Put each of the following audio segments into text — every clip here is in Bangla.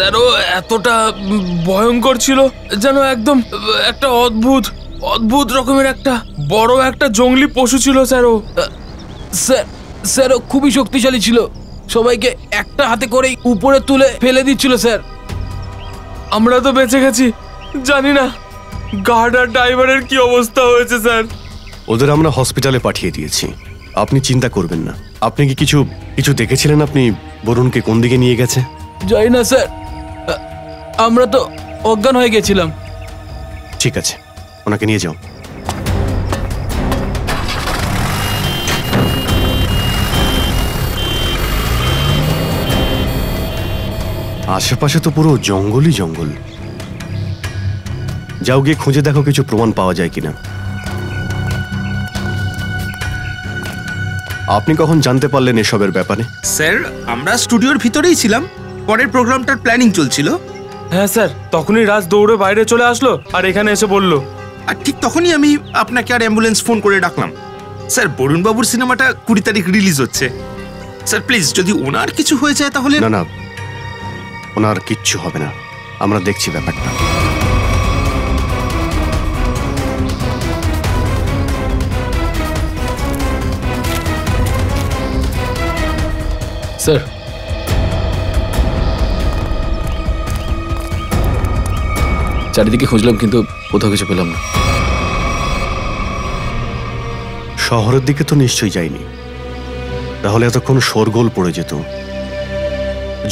স্যার ও এতটা ভয়ঙ্কর ছিল যেন একদম একটা অদ্ভুত অদ্ভুত রকমের একটা বড় একটা জঙ্গলি পশু ছিল স্যার ও। স্যার ও খুবই শক্তিশালী ছিল, সবাইকে একটা হাতে করেই উপরে তুলে ফেলে দিচ্ছিল স্যার। আমরা তো বেঁচে গেছি, জানি না গার্ড আর ড্রাইভারের কি অবস্থা হয়েছে স্যার। ওদের আমরা হসপিটালে পাঠিয়ে দিয়েছি, আপনি চিন্তা করবেন না। আপনি কি কিছু কিছু দেখেছিলেন? আপনি বরুণকে কোন দিকে নিয়ে গেছে? জানি না স্যার, আমরা তো অজ্ঞান হয়ে গেছিলাম। ঠিক আছে, ওনাকে নিয়ে যাও। আশেপাশে তো পুরো জঙ্গলই জঙ্গল। যাও গিয়ে খুঁজে দেখো কিছু প্রমাণ পাওয়া যায় কিনা। আপনি কখন জানতে পারলেন এসবের ব্যাপারে? স্যার আমরা স্টুডিওর ভিতরেই ছিলাম, পরের প্রোগ্রামটার প্ল্যানিং চলছিল। হ্যাঁ স্যার, তখনই রাজ দৌড়ে বাইরে চলে আসলো আর এখানে এসে বলল। আর ঠিক তখনই আমি আপনাকে আর অ্যাম্বুলেন্স ফোন করে ডাকলাম। স্যার বরুণবাবুর সিনেমাটা 20 তারিখ রিলিজ হচ্ছে। স্যার প্লিজ যদি ওনার কিছু হয়ে যায় তাহলে। না না, ওনার কিচ্ছু হবে না, আমরা দেখছি ব্যাপারটা। স্যার চারিদিকে খুঁজলাম কিন্তু কোথাও কিছু পেলাম না। শহরের দিকে তো নিশ্চয়ই যায়নি, তাহলে এতক্ষণ শোরগোল পড়ে যেত।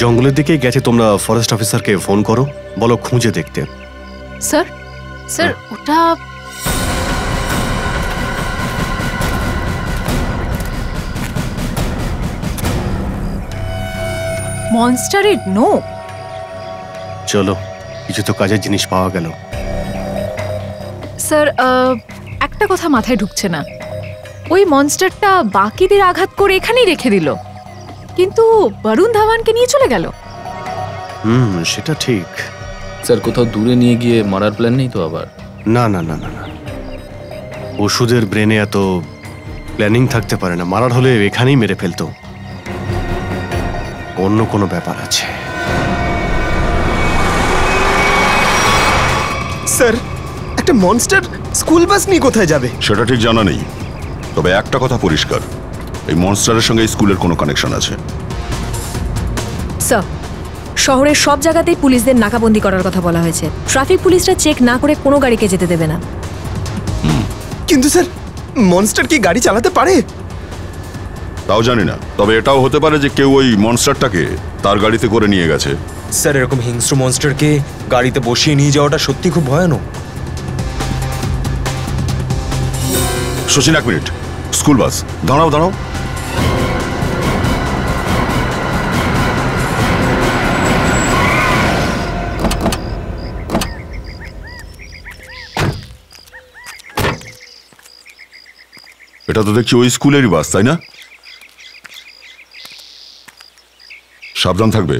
জঙ্গলের দিকেই গেছে। তোমরা ফরেস্ট অফিসারকে ফোন করো, বলো খুঁজে দেখতে। স্যার স্যার ওটা মনস্টারের নোক। চলো, কিছু তো কাজের জিনিস পাওয়া গেল। স্যার একটা কথা মাথায় ঢুকছে না, ওই মনস্টারটা বাকিদের আঘাত করে এখানেই রেখে দিল, কিন্তু বরুণ ধাওয়ানকে নিয়ে চলে গেল। সেটা ঠিক। স্যার কোথাও দূরে নিয়ে গিয়ে মারার প্ল্যান নেই তো আবার? না না না না না, ওষুধের ব্রেনে এত প্ল্যানিং থাকতে পারে না। মারার হলে এখানেই মেরে ফেলতো। অন্য কোনো ব্যাপার আছে। স্যার একটা মনস্টার স্কুল বাস নিয়ে কোথায় যাবে সেটা ঠিক জানা নেই, তবে একটা কথা পরিষ্কার, এই মনস্টারের সঙ্গে স্কুলের কোনো কানেকশন আছে। স্যার শহরের সব জায়গাতেই পুলিশদের নাকাবন্দি করার কথা বলা হয়েছে। ট্রাফিক পুলিশরা চেক না করে কোনো গাড়িকে যেতে দেবে না। কিন্তু স্যার মনস্টার কি গাড়ি চালাতে পারে? তাও জানি না, তবে এটাও হতে পারে যে কেউ ওই মনস্টারটাকে তার গাড়িতে করে নিয়ে গেছে। স্যার এরকম হিংস্র মনস্টারকে গাড়িতে বসিয়ে নিয়ে যাওয়াটা সত্যি খুব ভয়ানক। শচীন, 1 মিনিট। স্কুল বাস, দাঁড়াও দাঁড়াও। এটা তো দেখছি ওই স্কুলেরই বাস, তাই না? সাবধান থাকবে,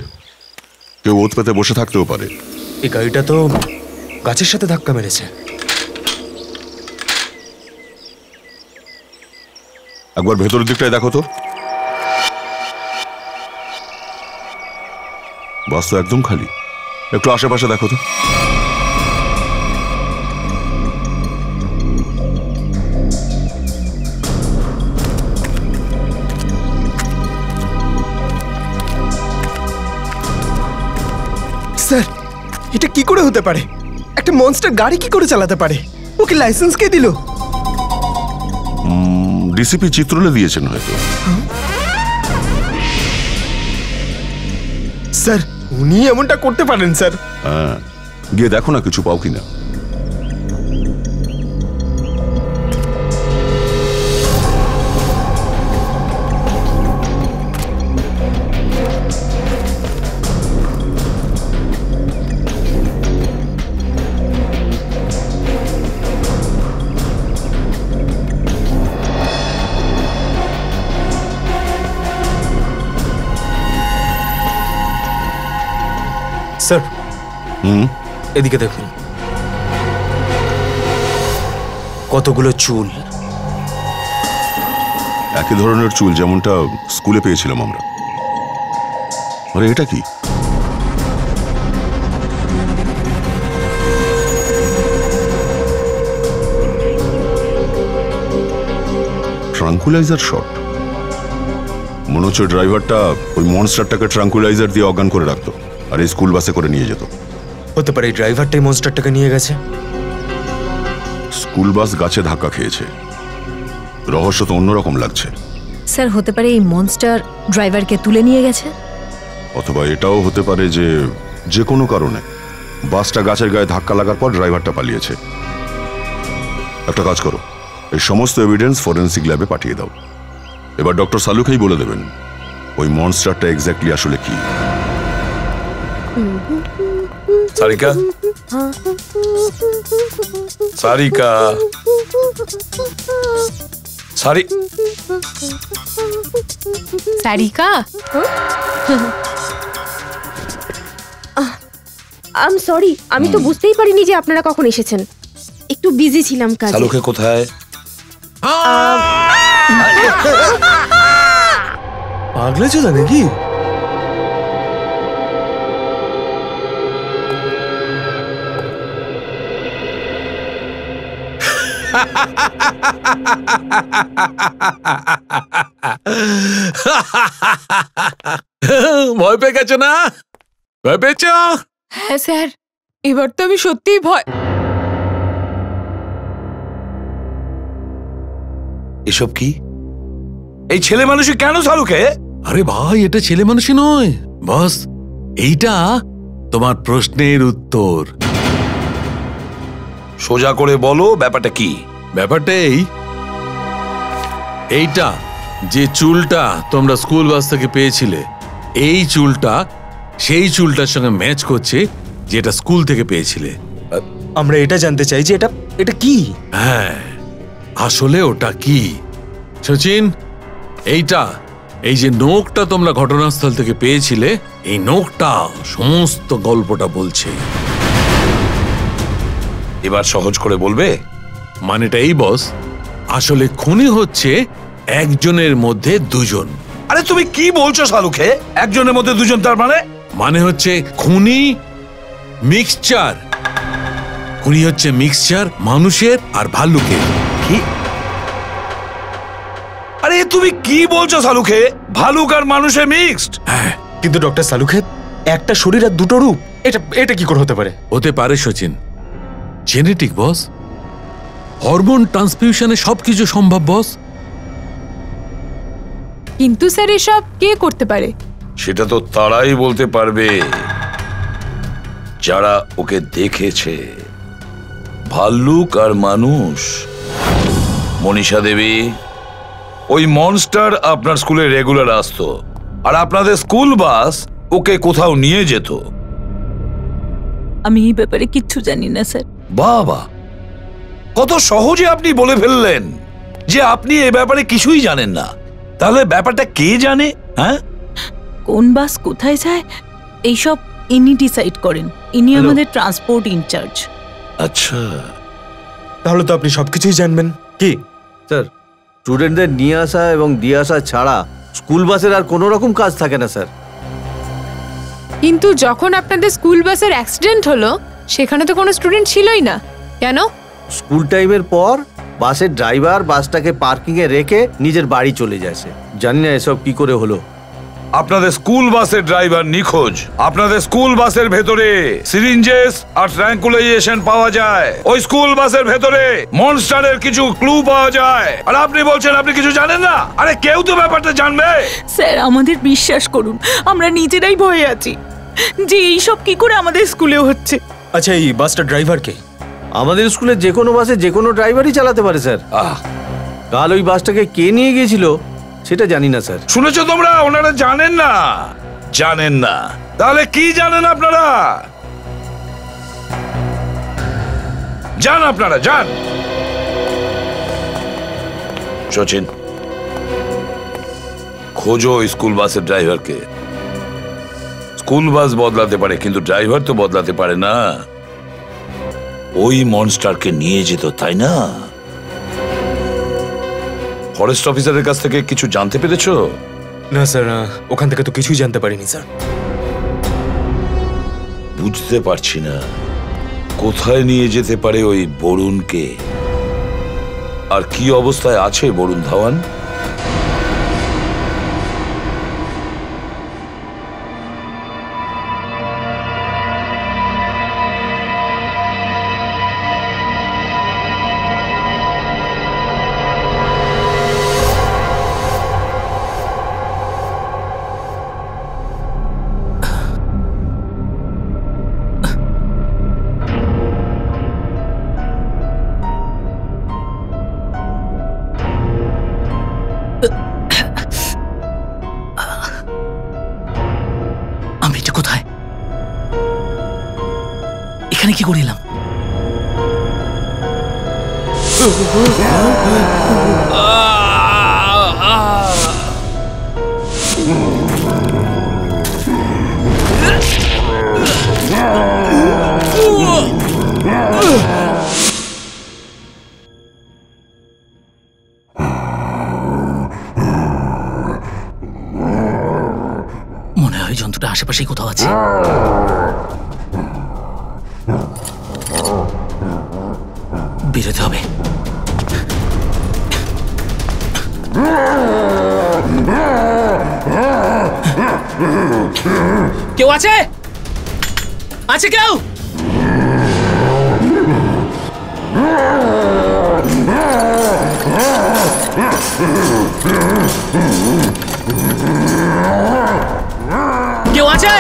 কেউ ওত পেতে বসে থাকতেও পারে। এই গাড়িটা তো গাছের সাথে ধাক্কা মেরেছে। একবার ভেতরের দিকটায় দেখো তো। বাস তো একদম খালি, একটু আশেপাশে দেখো তো। স্যার এটা কি করে হতে পারে? একটা মনস্টার গাড়ি কি করে চালাতে পারে? ওকে লাইসেন্স কে দিল? ডিসিপি চিত্রলে দিয়েছেন হয়তো। স্যার উনি এমনটা করতে পারেন স্যার? হ্যাঁ, গিয়ে দেখো না কিছু পাও কিনা। স্যার এদিকে দেখুন, কতগুলো চুল। একই ধরনের চুল যেমনটা স্কুলে পেয়েছিলাম আমরা। আরে এটা কি? Tranquilliser shot? মনে হচ্ছে ড্রাইভারটা ওই মনস্টারটাকে ট্রাঙ্কুলাইজার দিয়ে অজ্ঞান করে রাখতো আর এই স্কুল বাসে করে নিয়ে যেত। হতে পারে এই ড্রাইভারটাই মনস্টারটাকে নিয়ে গেছে। স্কুল বাস গাছে ধাক্কা খেয়েছে, রহস্য তো অন্যরকম লাগছে। স্যার হতে পারে এই মনস্টার ড্রাইভারকে তুলে নিয়ে গেছে। অথবা এটাও হতে পারে যে যে কোনো কারণে বাসটা গাছের গায়ে ধাক্কা লাগার পর ড্রাইভারটা পালিয়েছে। একটা কাজ করো, এই সমস্ত এভিডেন্স ফরেন্সিক ল্যাবে পাঠিয়ে দাও। এবার ডক্টর সালুকেই বলে দেবেন ওই মনস্টারটা এক্স্যাক্টলি আসলে কি। সারিকা, সারিকা, সারিকা, আম সরি, আমি তো বুঝতেই পারিনি যে আপনারা কখন এসেছেন। একটু বিজি ছিলাম কাজে। সালুকে কোথায়? পাগলা চোদা নাকি? ভয় পেয়ে গেছো না? ভয় পেয়েছ? হ্যাঁ স্যার, এবার তো আমি সত্যিই ভয়। এসব কি? এই ছেলে মানুষই কেন সালুকে? আরে ভাই, এটা ছেলে মানুষই নয় বস, এইটা তোমার প্রশ্নের উত্তর। সোজা করে বলো ব্যাপারটা কি? ব্যাপারটা এইটা যে চুলটা তোমরা স্কুল বাস থেকে পেয়েছিলে, এই চুলটা সেই চুলটার সঙ্গে ম্যাচ করছে যেটা স্কুল থেকে পেয়েছিলে। আমরা এটা জানতে চাই যে এটা কি? হ্যাঁ, আসলে ওটা কি সচিন? এই যে নোকটা তোমরা ঘটনাস্থল থেকে পেয়েছিলে, এই নোকটা সমস্ত গল্পটা বলছে। এবার সহজ করে বলবে? মানেটা এই বস, আসলে খুনি হচ্ছে একজনের মধ্যে দুজন। আরে তুমি কি বলছো সালুকে? একজনের মধ্যে দুজন তার মানে হচ্ছে খুনি মিক্সচার। খুনি হচ্ছে মিক্সচার মানুষের আর ভাল্লুকের। কি? আরে তুমি কি বলছো সালুকে? ভালুক আর মানুষের মিক্সড? হ্যাঁ, কিন্তু ডক্টর সালুকে, একটা শরীর আর দুটো রূপ, এটা কি করে হতে পারে? হতে পারে সচিন, জেনেটিক বস। হরমোন ট্রান্সফিউশনে সবকিছু সম্ভব বস। কিন্তু স্যার এসব কে করতে পারে? সেটা তো তারাই বলতে পারবে যারা ওকে দেখেছে। ভাল্লুক আর মানুষ। মনীষা দেবী, ওই মনস্টার আপনার স্কুলে রেগুলার আসতো আর আপনাদের স্কুল বাস ওকে কোথাও নিয়ে যেত। আমি এই ব্যাপারে কিচ্ছু জানি না স্যার। বাবা, কত সহজে আপনি বলে ফেললেন যে আপনি এই ব্যাপারে কিছুই জানেন না। তাহলে ব্যাপারটা কে জানে? হ্যাঁ, কোন বাস কোথায় যায় এইসব ইনি ডিসাইড করেন। ইনি আমাদের ট্রান্সপোর্ট ইনচার্জ। আচ্ছা, তাহলে তো আপনি সবকিছুই জানবেন। কি স্যার, স্টুডেন্টদের নিয়ে আসা এবং দিয়ে আসা ছাড়া স্কুল বাসের আর কোনো রকম কাজ থাকে না স্যার। কিন্তু যখন আপনাদের স্কুল বাসের অ্যাক্সিডেন্ট হলো, সেখানে তো কোনো স্টুডেন্ট ছিলই না। কেন? স্কুল টাইমের পর বাসের ড্রাইভার বাসটাকে পার্কিংয়ে রেখে নিজের বাড়ি চলে যাচ্ছে। জানি না এসব কি করে হলো। আপনাদের স্কুল বাসের ড্রাইভার নিখোঁজ। আপনাদের স্কুল বাসের ভেতরে সিরিঞ্জেস আর ট্রাঙ্কুলাইজেশন পাওয়া যায়। ওই স্কুল বাসের ভেতরে মনস্টারের কিছু ক্লু পাওয়া যায়। আর আপনি বলছেন আপনি কিছু জানেন না? আরে কেউ তো ব্যাপারটা জানবে। স্যার আমাদের বিশ্বাস করুন, আমরা নিজেরাই ভয়ে আছি যে এইসব কি করে আমাদের স্কুলেও হচ্ছে। আচ্ছা, এই বাসটা ড্রাইভার কে? আমাদের স্কুলে যে কোনো বাসে যে কোনো ড্রাইভারই চালাতে পারে স্যার। কাল ওই বাসটাকে কে নিয়ে গিয়েছিল সেটা জানি না স্যার। শুনেছো তোমরা? ওনারা জানেন না। জানেন না? তাহলে কি জানেন আপনারা? যান আপনারা, যান। সচিন, খোঁজো স্কুল বাসের ড্রাইভারকে। স্কুল বাস বদলাতে পারে কিন্তু ড্রাইভার তো বদলাতে পারে না। ওই মনস্টারকে নিয়ে যেত, তাই না? ফরেস্ট অফিসারের কাছ থেকে কিছু জানতে পেরেছো? না স্যার, ওখান থেকে তো কিছুই জানতে পারিনি স্যার। বুঝতে পারছি না কোথায় নিয়ে যেতে পারে ওই বরুণকে। আর কি অবস্থায় আছে বরুণ ধাওয়ান? এখানে কি করিলাম? মনে হয় জন্তুটা আশেপাশেই কোথাও আছে। বেরোতে হবে। কেউ আছে? আছে কেউ? কেউ আছে?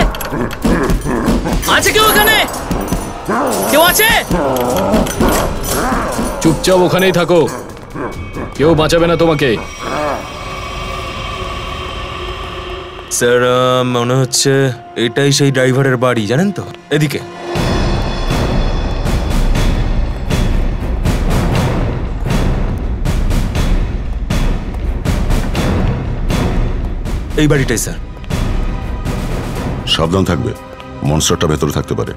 আছে কেউ এখানে? কেউ আছে? চুপচাপ ওখানেই থাকো, কেউ বাঁচাবে না তোমাকে। স্যার মনে হচ্ছে এটাই সেই ড্রাইভারের বাড়ি, জানেন তো? এদিকে এই বাড়িটাই স্যার। সাবধান থাকবে, মনস্টারটা ভেতরে থাকতে পারে।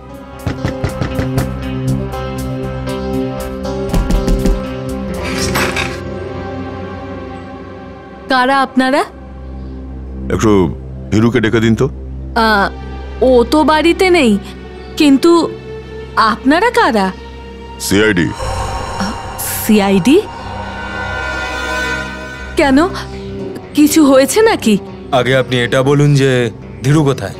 কারা আপনারা? একটু হিরুকে ডেকে দিন তো। ও তো বাড়িতে নেই, কিন্তু আপনারা কারা? সিআইডি। সিআইডি? কেন, কিছু হয়েছে নাকি? আগে আপনি এটা বলুন যে ধীরু কোথায়?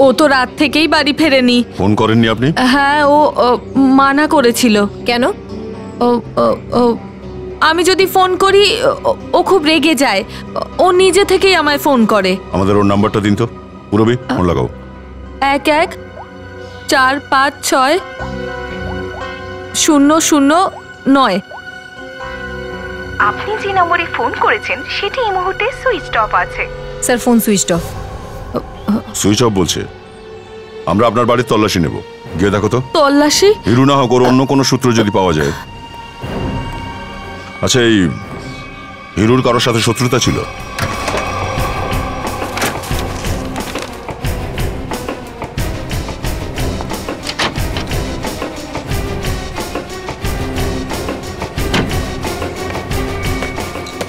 ও তো রাত থেকেই বাড়ি ফেরেনি। ফোন করেননি আপনি? হ্যাঁ, ও মানা করেছিল। কেন? আমি যদি ফোন করি ও খুব রেগে যায়, ও নিজে থেকেই আমায় ফোন করে। আমাদের ওর নাম্বারটা দিন তো। পুরবি, ফোন লাগাও। 11456009। আপনি যে নম্বরে ফোন করেছেন সেটি এই মুহূর্তে সুইচড অফ আছে। Sir phone switched off. Switch off বলছে। আমরা আপনার বাড়ির তল্লাশি নেব, গিয়ে দেখো তো। তল্লাশি? হিরু না হোক, ওর অন্য কোনো সূত্র যদি পাওয়া যায়। আচ্ছা, এই হিরুর কারোর সাথে শত্রুতা ছিল?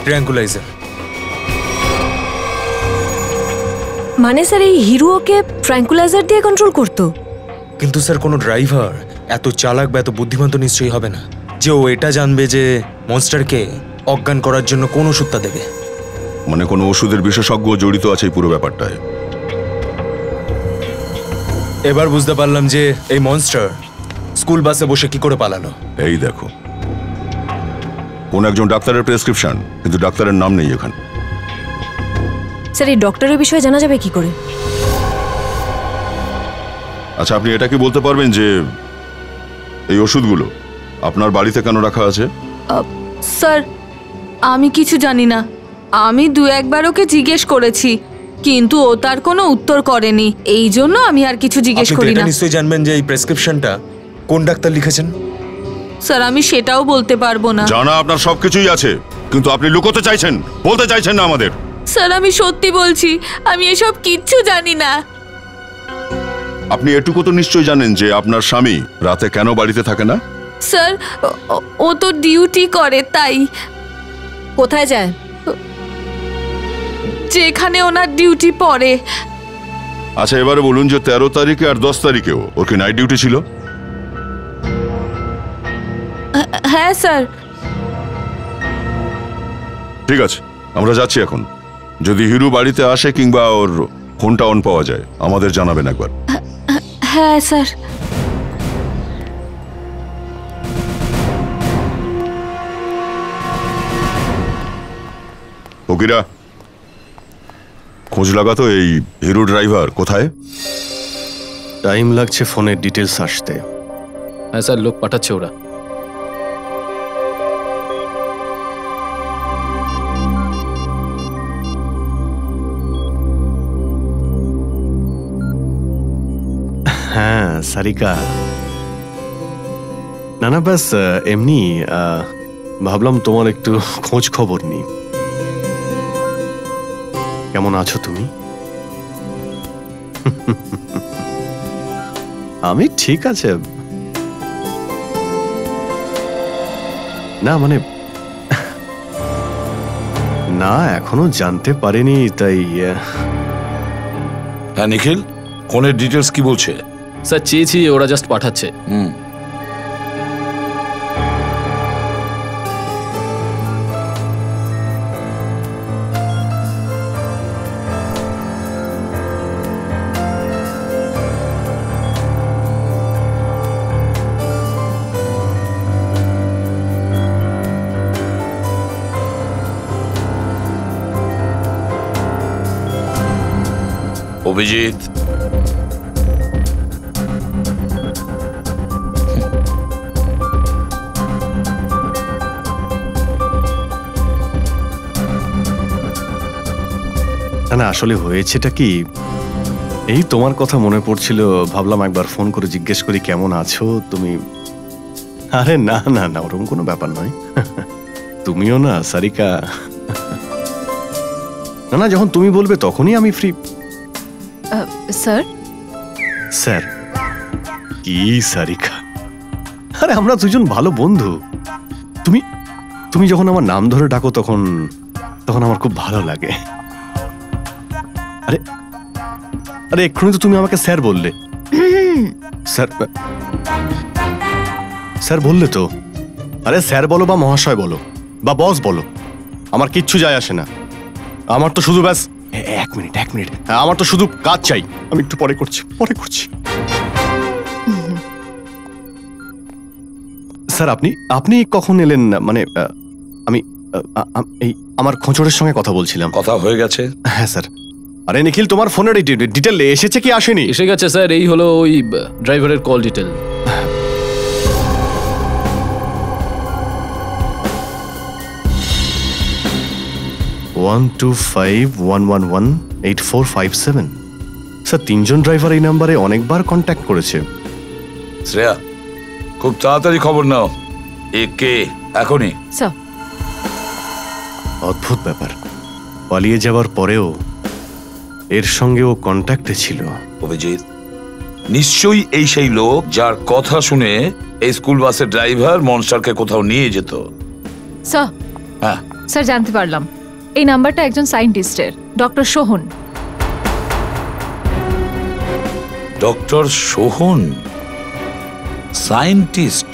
ট্র্যাঙ্কুলাইজার। মানে স্যার এই হিরো ওকে ট্র্যাঙ্কুলাইজার দিয়ে কন্ট্রোল করতো? কিন্তু স্যার কোনো ড্রাইভার এত চালাক বা এত বুদ্ধিমান তো নিশ্চয়ই হবে না যে ও এটা জানবে যে মনস্টারকে অজ্ঞান করার জন্য কোন ওষুধটা দেবে। মানে কোনো ওষুধের বিশেষজ্ঞ জড়িত আছে এই পুরো ব্যাপারটায়। এবার বুঝতে পারলাম যে এই মনস্টার স্কুল বাসে বসে কি করে পালালো। এই দেখো, কোন একজন ডাক্তারের প্রেসক্রিপশন, কিন্তু ডাক্তারের নাম নেই এখানে। স্যার এই ডক্টরের বিষয়ে জানা যাবে কি করে? আচ্ছা, আপনি এটা কি বলতে পারবেন যে এই ওষুধগুলো আপনার বাড়িতে কেন রাখা আছে? স্যার আমি কিছু জানি না। আমি দু একবার ওকে জিজ্ঞেস করেছি, কিন্তু ও তার কোনো উত্তর করেনি। এই জন্য আমি আর কিছু জিজ্ঞেস করি না। আপনি নিশ্চয়ই জানবেন যে এই প্রেসক্রিপশনটা কোন ডাক্তার লিখেছেন। স্যার আমি সেটাও বলতে পারবো না। জানা আপনার সবকিছুই আছে, কিন্তু আপনি লুকোতে চাইছেন, বলতে চাইছেন না আমাদের। স্যার আমি সত্যি বলছি, আমি এসব কিচ্ছু জানি না। আপনি এটুকু তো নিশ্চয়ই জানেন যে আপনার স্বামী রাতে কেন বাড়িতে থাকে না? স্যার ও তো ডিউটি করে, তাই। কোথায় যায়? যেখানে ওনার ডিউটি পড়ে। আচ্ছা, এবারে বলুন যে 13 তারিখে আর 10 তারিখেও ওর কি নাইট ডিউটি ছিল? হ্যাঁ স্যার। ঠিক আছে, আমরা যাচ্ছি এখন। যদি হিরু বাড়িতে আসে কিংবা ওর ফোনটা অন পাওয়া যায়, আমাদের জানাবেন একবার। হ্যাঁ স্যার। ফকিরা, খোঁজ লাগাতো এই হিরো ড্রাইভার কোথায়? টাইম লাগছে ফোনের ডিটেলস আসতে। হ্যাঁ স্যার, লোক পাঠাচ্ছে ওরা। হ্যাঁ সারিকা, না না, ব্যাস এমনি ভাবলাম তোমার একটু খোঁজ খবর নি। কেমন আছো তুমি? আমি ঠিক আছে। না মানে না, এখনো জানতে পারিনি তাই। হ্যাঁ নিখিল, ফোনের ডিটেলস কি বলছে? স্যার চেয়েছি, ওরা জাস্ট পাঠাচ্ছে। অভিজিৎ, না আসলে হয়েছেটা কি, এই তোমার কথা মনে পড়ছিল, ভাবলাম একবার ফোন করে জিজ্ঞেস করি কেমন আছো তুমি। আরে না না না, ওরকম কোনো ব্যাপার নয়। তুমিও না সারিকা। না না, যখন তুমি বলবে তখনই আমি ফ্রি। স্যার? স্যার কি সারিকা? আরে আমরা দুজন ভালো বন্ধু। তুমি তুমি যখন আমার নাম ধরে ডাকো তখন তখন আমার খুব ভালো লাগে। আরে আরে এক্ষুনি তো তুমি আমাকে স্যার বললে। স্যার স্যার বললে তো। আরে স্যার বলো বা মহাশয় বলো বা বস বলো, আমার কিচ্ছু যায় আসে না। আমার তো শুধু ব্যাস এক মিনিট আমার তো শুধু কাজ চাই। আমি একটু পরে করছি। স্যার আপনি কখন এলেন? মানে আমি এই আমার খোঁচড়ের সঙ্গে কথা বলছিলাম। কথা হয়ে গেছে? হ্যাঁ স্যার। আরে নিখিল, তোমার ফোনের ডিটেল এসেছে কি আসেনি? এসে গেছে স্যার, এই হলো ওই ড্রাইভারের কল ডিটেল। ওয়ান 125111845 স্যার, 3 জন ড্রাইভার এই নাম্বারে অনেকবার কন্ট্যাক্ট করেছে। শ্রেয়া, খুব তাড়াতাড়ি খবর নাও। কে এখনই? স্যার। অদ্ভুত ব্যাপার, পালিয়ে যাওয়ার পরেও এর সঙ্গে ও কন্ট্যাক্টে ছিল। অভিজিৎ, নিশ্চয়ই এই সেই লোক যার কথা শুনে এই স্কুল বাসের ড্রাইভার মনস্টারকে কোথাও নিয়ে যেত। স্যার। হ্যাঁ স্যার, জানতে পারলাম এই নাম্বারটা একজন সায়েন্টিস্টের, doctor Sohan. Doctor Sohan scientist?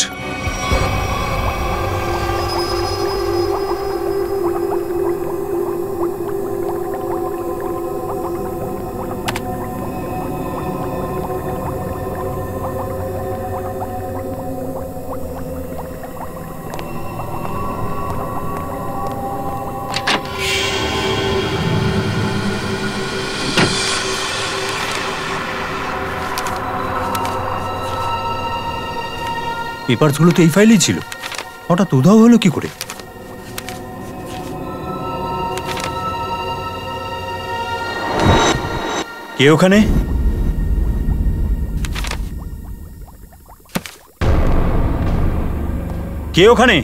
পেপারসগুলো তো এই ফাইলেই ছিল, হঠাৎ উধাও হলো কি করে? কে ওখানে? কে ওখানে?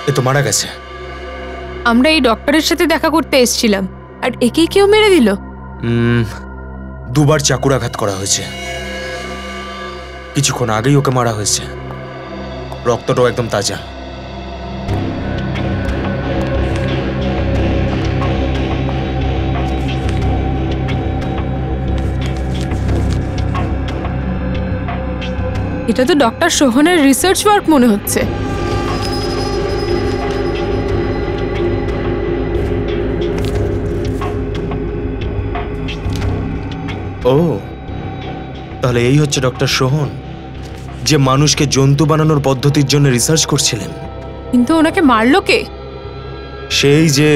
এ তো মারা গেছে। আমরা এই ডক্টরের সাথে দেখা করতে এসেছিলাম, আর একেই কেউ মেরে দিল। দুবার চাকুরাঘাত করা হয়েছে, কিছুক্ষণ আগেই ওকে মারা হয়েছে। রক্তটাও একদম তাজা। এটা তো ডক্টর সোহনের রিসার্চ ওয়ার্ক মনে হচ্ছে। ও তাহলে এই হচ্ছে ডক্টর সোহন, যে মানুষকে জন্তু বানানোর পদ্ধতির জন্য রিসার্চ করছিলেন। কিন্তু ওনাকে মারলো কে? সেই যে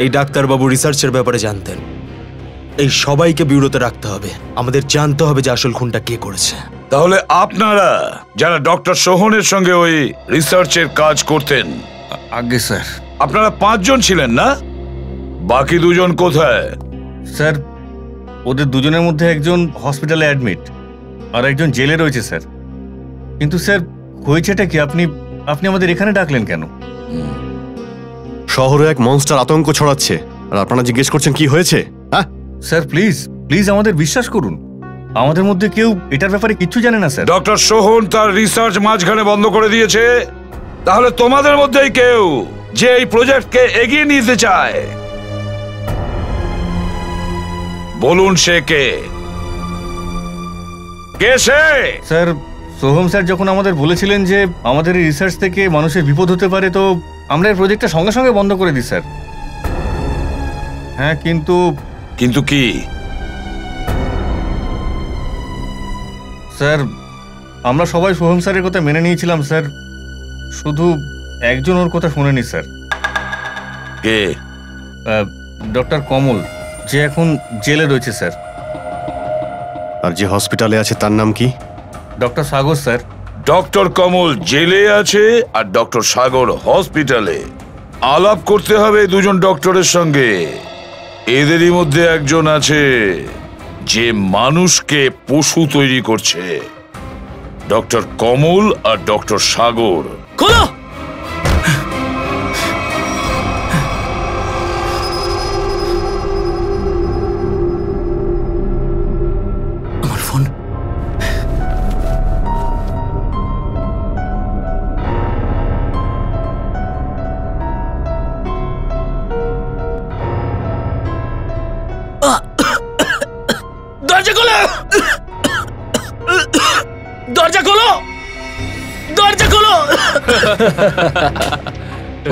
এই ডাক্তারবাবু রিসার্চের ব্যাপারে জানতেন। এই সবাইকে বিউরোতে রাখতে হবে, আমাদের জানতে হবে যে আসল খুনটা কে করেছে। তাহলে আপনারা যারা ডক্টর সোহনের সঙ্গে ওই রিসার্চের কাজ করতেন, আগে স্যার আপনারা 5 জন ছিলেন না? বাকি 2 জন কোথায়? স্যার ওদের দুজনের মধ্যে একজন হসপিটালে অ্যাডমিট আর একজন জেলে রয়েছে স্যার। কিন্তু স্যার হয়েছেটা কি, আপনি আপনি আমাদের এখানে ডাকলেন কেন? শহরে এক মনস্টার আতঙ্ক ছড়াচ্ছে আর আপনারা জিজ্ঞেস করছেন কি হয়েছে? হ্যাঁ স্যার প্লিজ প্লিজ আমাদের বিশ্বাস করুন, আমাদের মধ্যে কেউ এটার ব্যাপারে কিচ্ছু জানে না স্যার। ডক্টর সোহন তার রিসার্চ মাঝখানে বন্ধ করে দিয়েছে, তাহলে তোমাদের মধ্যেই কেউ যে এই প্রজেক্টকে এগিয়ে নিতে চায়, বলুন সে কে? কে সে? স্যার সোহম স্যার যখন আমাদের বলেছিলেন যে আমাদের এই রিসার্চ থেকে মানুষের বিপদ হতে পারে, তো আমরা এই প্রজেক্টটা সঙ্গে সঙ্গে বন্ধ করে দিই স্যার। হ্যাঁ কিন্তু কিন্তু কি? স্যার আমরা সবাই সোহম স্যারের কথা মেনে নিয়েছিলাম স্যার, শুধু একজন ওর কথা শুনেনি স্যার। কে? ডক্টর কমল, যে এখন জেলে রয়েছে স্যার। আর যে হসপিটালে আছে তার নাম কি? ডক্টর সাগর স্যার। ডক্টর কমল জেলে আছে আর ডক্টর সাগর হসপিটালে। আলাপ করতে হবে 2 জন ডক্টরের সঙ্গে। এদেরই মধ্যে একজন আছে যে মানুষকে পশু তৈরি করছে, ডক্টর কমল আর ডক্টর সাগর। খোলো! আমার ফোন। দরজা খোলো! দরজা খোলো! দরজা খোলো!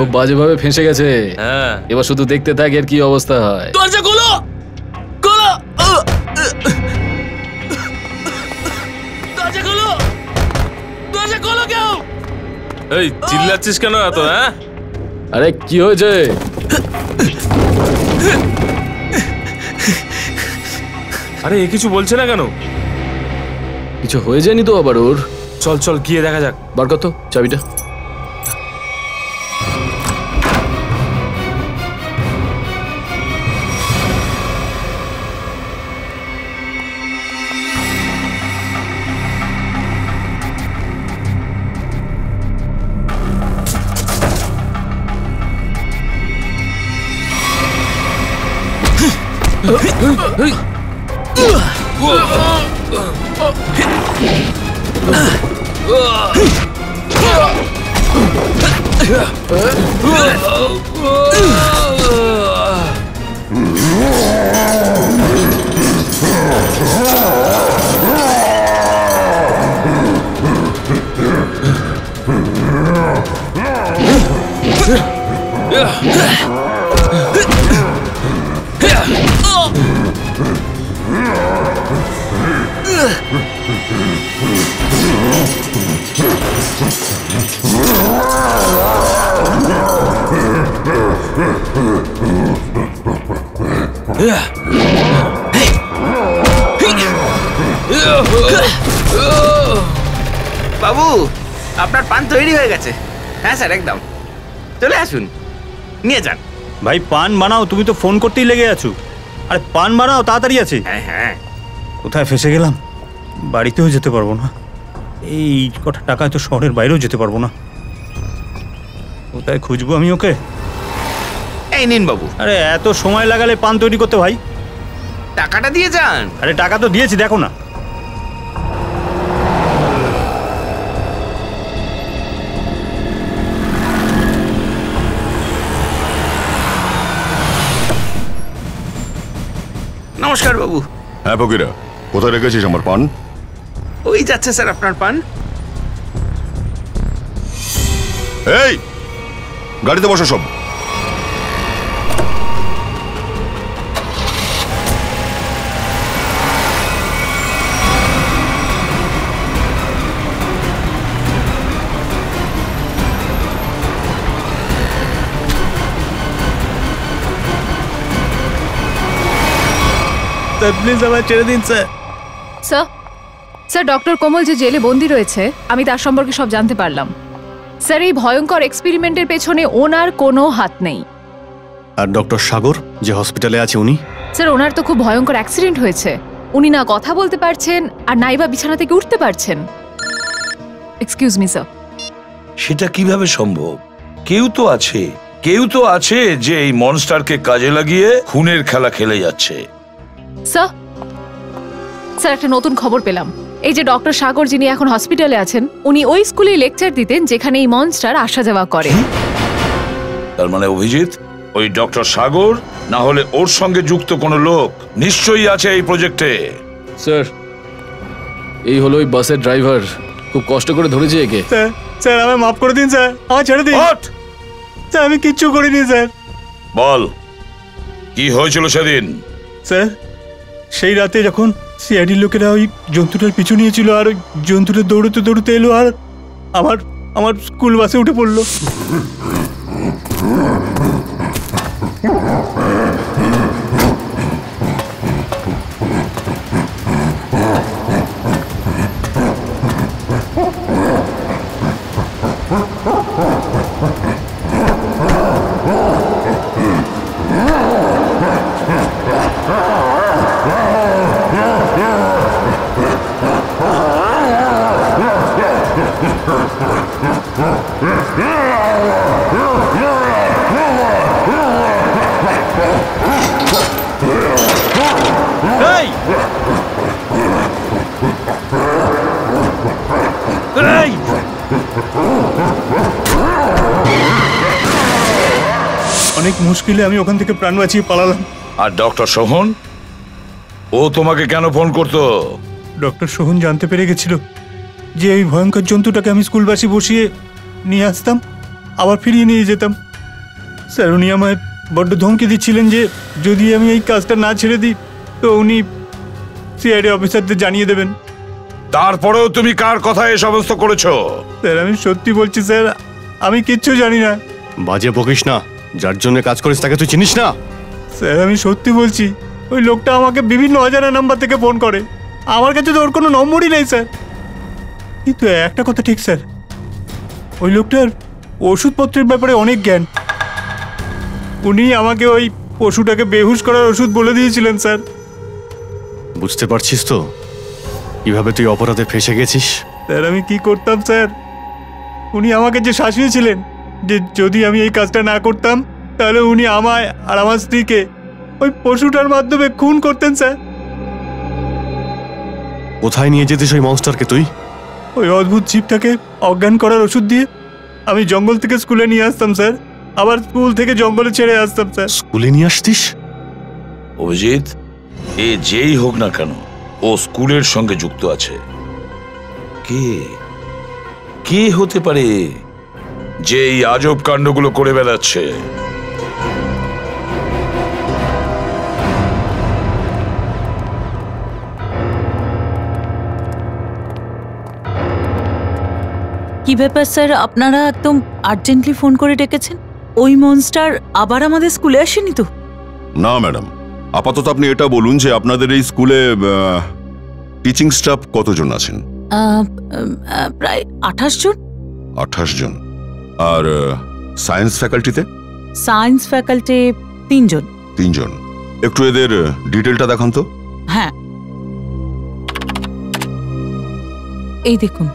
ও বাজেভাবে ফেঁসে গেছে। হ্যাঁ, এবার শুধু দেখতে থাক এর কি অবস্থা হয়। দরজা খোলো! খোলো! দরজা খোলো! দরজা খোলো কেউ! এই চিল্লাচ্ছিস কেন এত? হ্যাঁ, আরে কি হয়েছে? আরে এ কিছু বলছে না কেন? কিছু হয়ে যায়নি তো আবার ওর? চল চল গিয়ে দেখা যাক। বার কত চাবিটা। বাবু, আপনার পান তৈরি হয়ে গেছে। হ্যাঁ স্যার, একদম চলে আসুন, নিয়ে যান। ভাই পান বানাও, তুমি তো ফোন করতেই লেগে আছো। আরে পান বানাও, তাড়াতাড়ি আছে। হ্যাঁ হ্যাঁ। কোথায় ফেসে গেলাম, বাড়িতেও যেতে পারবো না, এই কটা টাকায় তো শহরের বাইরেও যেতে পারবো না। কোথায় খুঁজবো আমি ওকে? এই নিন বাবু। আরে এত সময় লাগালে পান তৈরি করতে ভাই? টাকাটা দিয়ে যান। আরে টাকা তো দিয়েছি, দেখো না। নমস্কার বাবু। হ্যাঁ ফকিরা, কোথায় রেখেছিস আমার পান? ওই যাচ্ছে স্যার আপনার পান। এই গাড়িতে বসো সব। স্যার প্লিজ আমায় ছেড়ে দিন স্যার। স্যার ডক্টর কোমল যে জেলে বন্দি রয়েছে আমি তার সম্পর্কে সব জানতে পারলাম। স্যার এই ভয়ঙ্কর এক্সপেরিমেন্টের পেছনে ওনার কোনো হাত নেই। আর ডক্টর সাগর যে হসপিটালে আছে উনি? স্যার ওনার তো খুব ভয়ঙ্কর অ্যাক্সিডেন্ট হয়েছে। উনি না কথা বলতে পারছেন আর নাইবা বিছানা থেকে উঠতে পারছেন। Excuse me sir. সেটা কিভাবে সম্ভব? কেউ তো আছে যে এই মনস্টারকে কাজে লাগিয়ে খুনের খেলা খেলে যাচ্ছে। স্যার একটা নতুন খবর পেলাম। এই যে ডক্টর সাগর যিনি এখন হসপিটালে আছেন উনি ওই স্কুলে লেকচার দিতেন যেখানে এই মনস্টার আসা যাওয়া করে। তার মানে অভিজিৎ ওই ডক্টর সাগর না হলে ওর সঙ্গে যুক্ত কোনো লোক নিশ্চয়ই আছে এই প্রজেক্টে। স্যার এই হলো ওই বাসের ড্রাইভার, খুব কষ্ট করে ধরেছি একে। স্যার আমায় মাফ করে দিন স্যার, আমায় ছেড়ে দিন। স্যার আমি কিচ্ছু করিনি স্যার। বল কি হয়েছিল সেদিন? স্যার সেই রাতে যখন সিআইডির লোকেরা ওই জন্তুটার পিছু নিয়েছিল আর ওই জন্তুটা দৌড়তে দৌড়তে এলো আর আমার স্কুল বাসে উঠে পড়লো। অনেক মুশকিলে আমি ওখান থেকে প্রাণ বাঁচিয়ে পালালাম। আর ডক্টর সোহন ও তোমাকে কেন ফোন করতো? ডক্টর সোহন জানতে পেরে গেছিল যে এই ভয়ঙ্কর জন্তুটাকে আমি স্কুলবাসী বসিয়ে নিয়ে আসতাম আবার ফিরিয়ে নিয়ে যেতাম। স্যার উনি আমায় বড্ড ধমকি দিচ্ছিলেন যে যদি আমি এই কাজটা না ছেড়ে দিই তো উনি সিআইডি অফিসারদের জানিয়ে দেবেন। তারপরেও তুমি কার কথায় এই সমস্ত করেছো? স্যার আমি সত্যি বলছি স্যার, আমি কিচ্ছু জানি না। বাজে বকিস না, যার জন্য কাজ করিস তাকে তুই চিনিস না? স্যার আমি সত্যি বলছি, ওই লোকটা আমাকে বিভিন্ন অজানা নাম্বার থেকে ফোন করে, আমার কাছে তো ওর কোনো নম্বরই নেই স্যার। কিন্তু একটা কথা ঠিক স্যার, ওই লোকটার ওষুধপত্রের ব্যাপারে অনেক জ্ঞান। উনি আমাকে ওই পশুটাকে বেহুশ করার ওষুধ বলে দিয়েছিলেন স্যার। বুঝতে পারছিস তো কিভাবে তুই অপরাধে ফেঁসে গেছিস? স্যার আমি কি করতাম স্যার, উনি আমাকে যে শাসিয়েছিলেন যে যদি আমি এই কাজটা না করতাম তাহলে উনি আমায় আর আমার স্ত্রীকে ওই পশুটার মাধ্যমে খুন করতেন স্যার। কোথায় নিয়ে যেতিস ওই মনস্টারকে তুই? ওই অদ্ভুত জীবটাকে অজ্ঞান করার ওষুধ দিয়ে আমি জঙ্গল থেকে স্কুলে নিয়ে আসতাম স্যার, আবার স্কুল থেকে জঙ্গলে ছেড়ে আসতাম স্যার। স্কুলে নিয়ে আসতিস? অভিজিৎ এ যেই হোক না কেন ও স্কুলের সঙ্গে যুক্ত আছে। কে হতে পারে যে এই আজব কাণ্ডগুলো করে বেড়াচ্ছে? কি ব্যাপার স্যার, আপনারা একদম আর্জেন্টলি ফোন করে ডেকেছেন? ওই মনস্টার আবার আমাদের স্কুলে আসেনি তো? না ম্যাডাম, আপাতত আপনি এটা বলুন যে আপনাদের এই স্কুলে টিচিং স্টাফ কতজন আছেন? প্রায় 28 জন। 28 জন। আর সায়েন্স ফ্যাকাল্টিতে? সায়েন্স ফ্যাকাল্টি 3 জন। 3 জন। একটু এদের ডিটেলটা দেখান তো। হ্যাঁ এই দেখুন।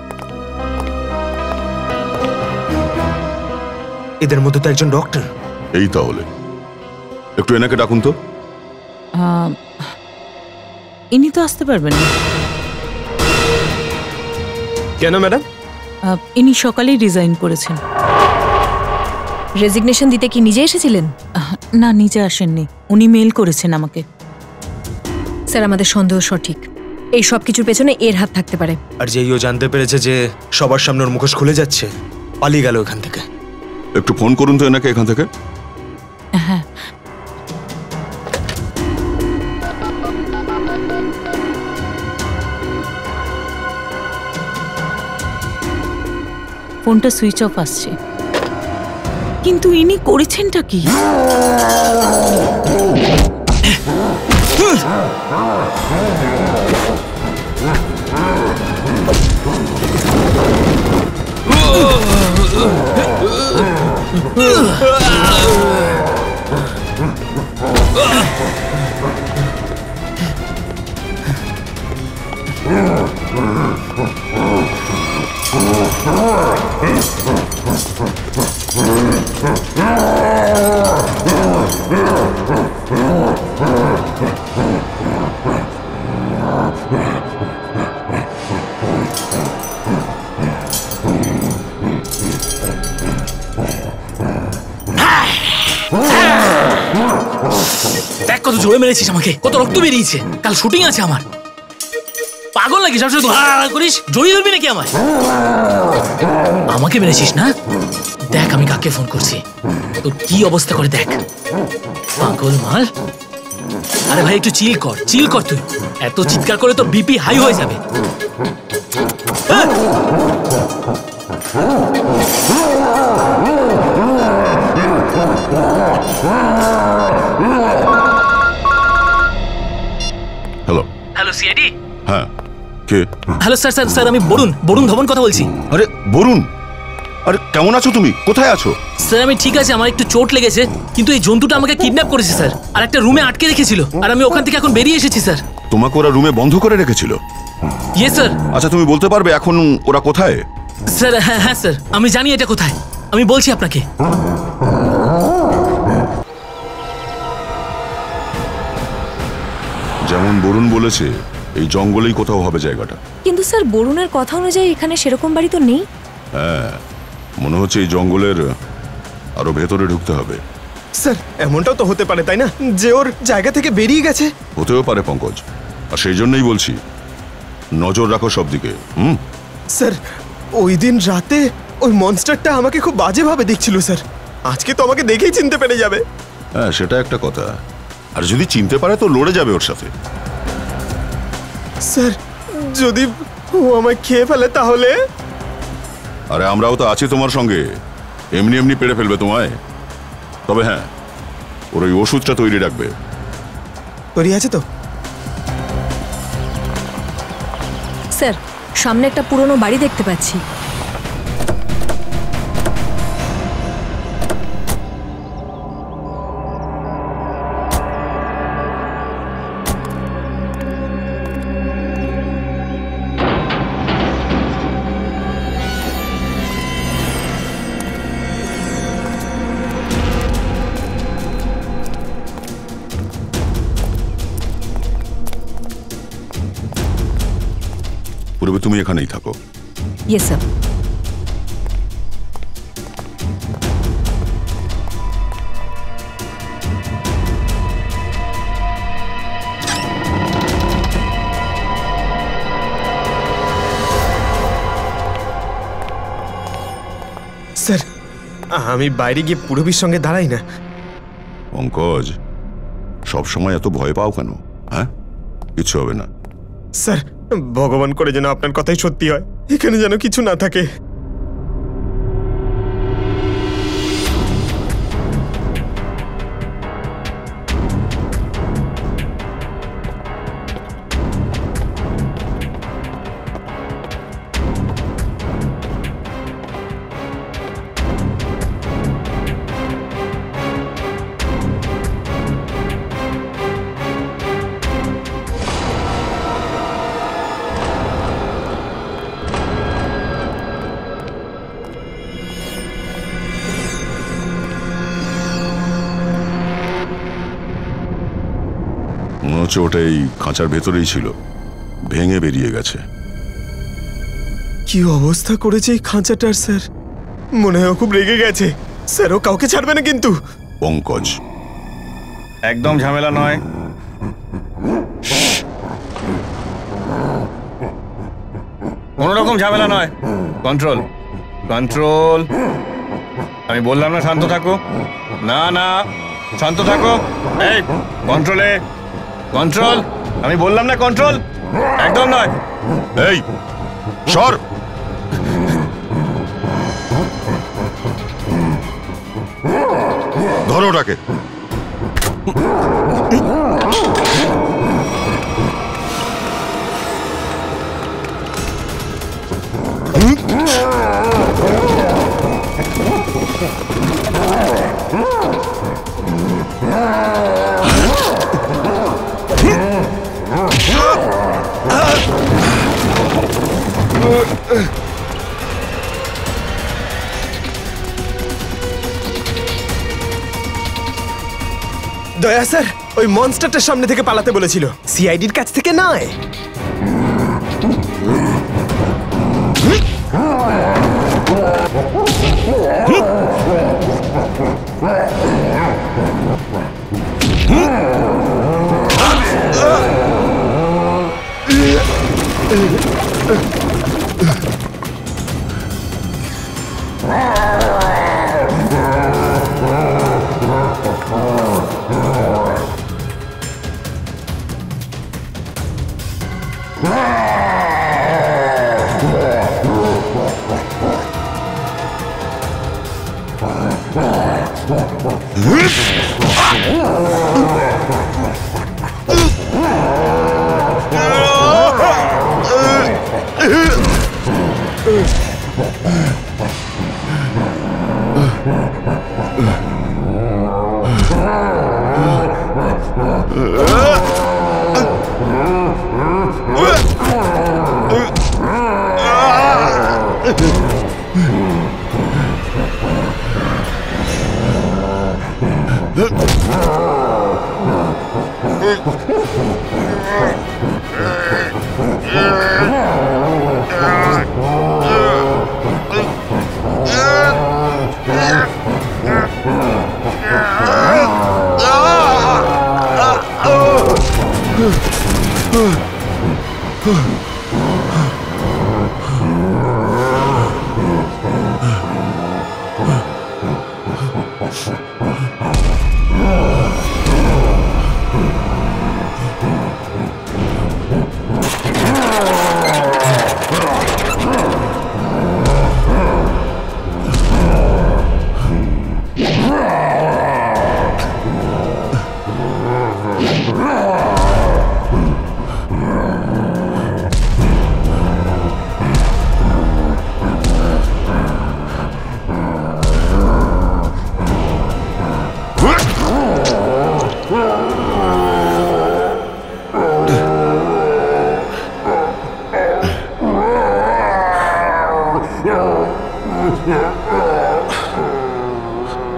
এদের মধ্যে তো একজন ডক্টর। এই তাহলে একটু এনাকে ডাকুন তো। ইনি তো আসতে পারবেন না। কেন ম্যাডাম? ইনি সকালেই রিজাইন করেছেন। রেজিগনেশন দিতে কি নিজে এসেছিলেন? না নিজে আসেননি, উনি মেল করেছেন আমাকে। স্যার আমাদের সন্দেহ সঠিক, এই সব কিছুর পেছনে এর হাত থাকতে পারে। আর যেই ও জানতে পেরেছে যে সবার সামনে ওর মুখোশ খুলে যাচ্ছে, পালিয়ে গেল ওখান থেকে। একটু ফোন করুন তো এনাকে এখান থেকে। হ্যাঁ, ফোনটা সুইচ অফ আসছে। কিন্তু ইনি করেছেনটা কি? দেখ কত জোরে মেরেছিস আমাকে, কত রক্ত বেরিয়েছে। কাল শুটিং আছে আমার। পাগল নাকি সবসময় তুই হা করিস? জড়িয়ে ধরবি নাকি আমায়? আমাকে মেরেছিস না? দেখ আমি কাকে ফোন করছি, তোর কি অবস্থা করে দেখ। পাগল মাল। আরে ভাই একটু চিল কর, চিল কর। তুই এত চিৎকার করে তো বিপি হাই হয়ে যাবে। Hello hello CID. হ্যাঁ, কে? হ্যালো স্যার, স্যার স্যার আমি বরুণ ধবন কথা বলছি। আরে বরুণ, আরে কেমন আছো তুমি? কোথায় আছো? স্যার আমি ঠিক আছে, আমার একটু চোট লেগেছে, কিন্তু এই জন্তুটা আমাকে কিডন্যাপ করেছে স্যার, আর একটা রুমে আটকে রেখেছিল, আর আমি ওখান থেকে এখন বেরিয়ে এসেছি স্যার। তোমাকে ওরা রুমে বন্ধ করে রেখেছিল? Yes sir. আচ্ছা তুমি বলতে পারবে এখন ওরা কোথায়? স্যার হ্যাঁ হ্যাঁ স্যার, আমি জানি এটা কোথায়, আমি বলছি আপনাকে। যেমন বরুণ বলেছে এই জঙ্গলেই কোথাও হবে জায়গাটা। কিন্তু স্যার বরুণের কথা অনুযায়ী এখানে সেরকম বাড়ি তো নেই। হ্যাঁ, মনে হচ্ছে এই জঙ্গলের আরো ভেতরে ঢুকতে হবে। স্যার এমনটাও তো হতে পারে তাই না, যে ওর জায়গা থেকে বেরিয়ে গেছে? হতেও পারে পঙ্কজ, আর সেই জন্যই বলছি নজর রাখো সব দিকে। স্যার ওই দিন রাতে ওই মনস্টারটা আমাকে খুব বাজেভাবে দেখছিল স্যার, আজকে তো আমাকে দেখেই চিনতে পেরে যাবে। হ্যাঁ সেটা একটা কথা, আর যদি চিনতে পারে তো লড়ে যাবে ওর সাথে। স্যার যদি ও আমায় খেয়ে ফেলে তাহলে? আরে আমরাও তো আছি তোমার সঙ্গে, এমনি এমনি পেড়ে ফেলবে তোমায়। তবে হ্যাঁ, ওর ওই ওষুধটা তৈরি রাখবে। তৈরি আছে তো? স্যার সামনে একটা পুরনো বাড়ি দেখতে পাচ্ছি। পূর্বে তুমি এখানেই থাকো। Yes sir. স্যার আমি বাইরে গিয়ে পুরবীর সঙ্গে দাঁড়াই না। পঙ্কজ, সবসময় এত ভয় পাও কেন? হ্যাঁ, কিছু হবে না। স্যার ভগবান করে যেন আপনার কথাই সত্যি হয়, এখানে যেন কিছু না থাকে। মনে হচ্ছে ওটা এই খাঁচার ভেতরেই ছিল, ভেঙে বেরিয়ে গেছে। কি অবস্থা করেছে এই খাঁচাটার স্যার, মনে হয় খুব রেগে গেছে। স্যার ও কাউকে ছাড়বে না কিন্তু। পঙ্কজ একদম ঝামেলা নয়। কোনো রকম ঝামেলা নয়। Control control. আমি বললাম না শান্ত থাকো। না না, শান্ত থাকো। এই কন্ট্রোলে, কন্ট্রোল। আমি বললাম না কন্ট্রোল, একদম নয়। এই সর। ধরো ওটাকে। দয়া স্যার, ওই মনস্টারটার সামনে থেকে পালাতে বলেছিল, সিআইডির কাছ থেকে নয়।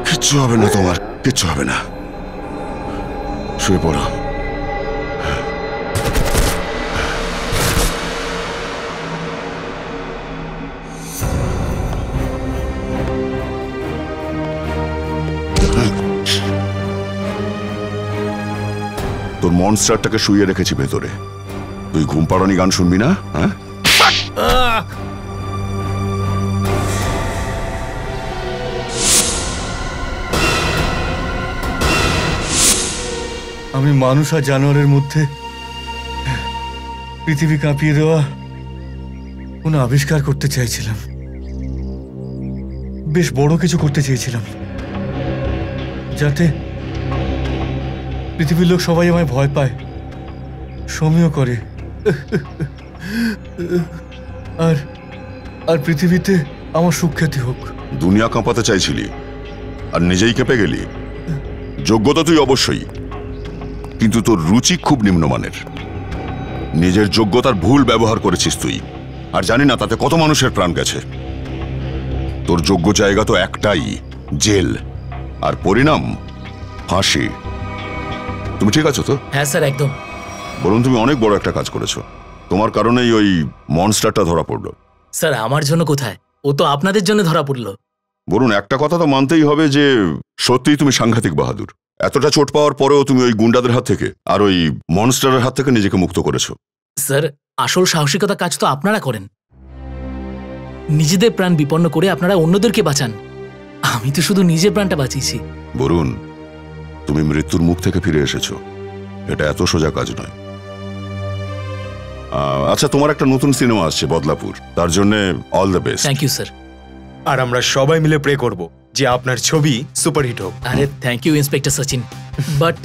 কিচ্ছু হবে না তোমার, কিচ্ছু হবে না। শুয়ে পড়ো। তোর মনস্টারটাকে শুইয়ে রেখেছি ভেতরে, তুই ঘুম পাড়ানি গান শুনবি না? হ্যাঁ, আমি মানুষ আর জানোয়ারের মধ্যে পৃথিবী কাঁপিয়ে দেওয়া কোনো আবিষ্কার করতে চাইছিলাম। বেশ বড় কিছু করতে চেয়েছিলাম, যাতে পৃথিবীর লোক সবাই আমায় ভয় পায়, সমীহ করে, আর আর পৃথিবীতে আমার সুখ্যাতি হোক। দুনিয়া কাঁপাতে চাইছিলি আর নিজেই কেঁপে গেলি। যোগ্যতা তুই অবশ্যই, কিন্তু তোর রুচি খুব নিম্নমানের। নিজের যোগ্যতার ভুল ব্যবহার করেছিস তুই, আর জানি না তাতে কত মানুষের প্রাণ গেছে। তোর যোগ্য জায়গা তো একটাই, জেল, আর পরিণাম ফাঁসি। তুমি ঠিক আছো তো? হ্যাঁ স্যার, একদম। বলুন, তুমি অনেক বড় একটা কাজ করেছো, তোমার কারণেই ওই মনস্টারটা ধরা পড়লো। স্যার আমার জন্য কোথায়, ও তো আপনাদের জন্য ধরা পড়লো। বলুন, একটা কথা তো মানতেই হবে যে সত্যিই তুমি সাংঘাতিক বাহাদুর। এতটা চোট পাওয়ার পরেও তুমি ওই গুন্ডাদের হাত থেকে আর ওই মনস্টারের হাত থেকে নিজেকে মুক্ত করেছো। স্যার, আসল সাহসিকতা কাজ তো আপনারা করেন, নিজেদের প্রাণ বিপন্ন করে আপনারা অন্যদেরকে বাঁচান। আমি তো শুধু নিজের প্রাণটা বাঁচিয়েছি। বরুণ, তুমি মৃত্যুর মুখ থেকে ফিরে এসেছো, এটা এত সোজা কাজ নয়। আচ্ছা, তোমার একটা নতুন সিনেমা আসছে বদলাপুর, তার জন্য all the best. Thank you sir. আর আমরা সবাই মিলে প্রে করব যে আপনার ছবি সুপারহিট হোক। আরে thank you inspector Sachin, but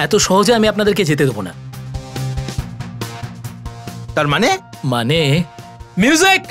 এত সহজে আমি আপনাদেরকে যেতে দেবো না। তার মানে মিউজিক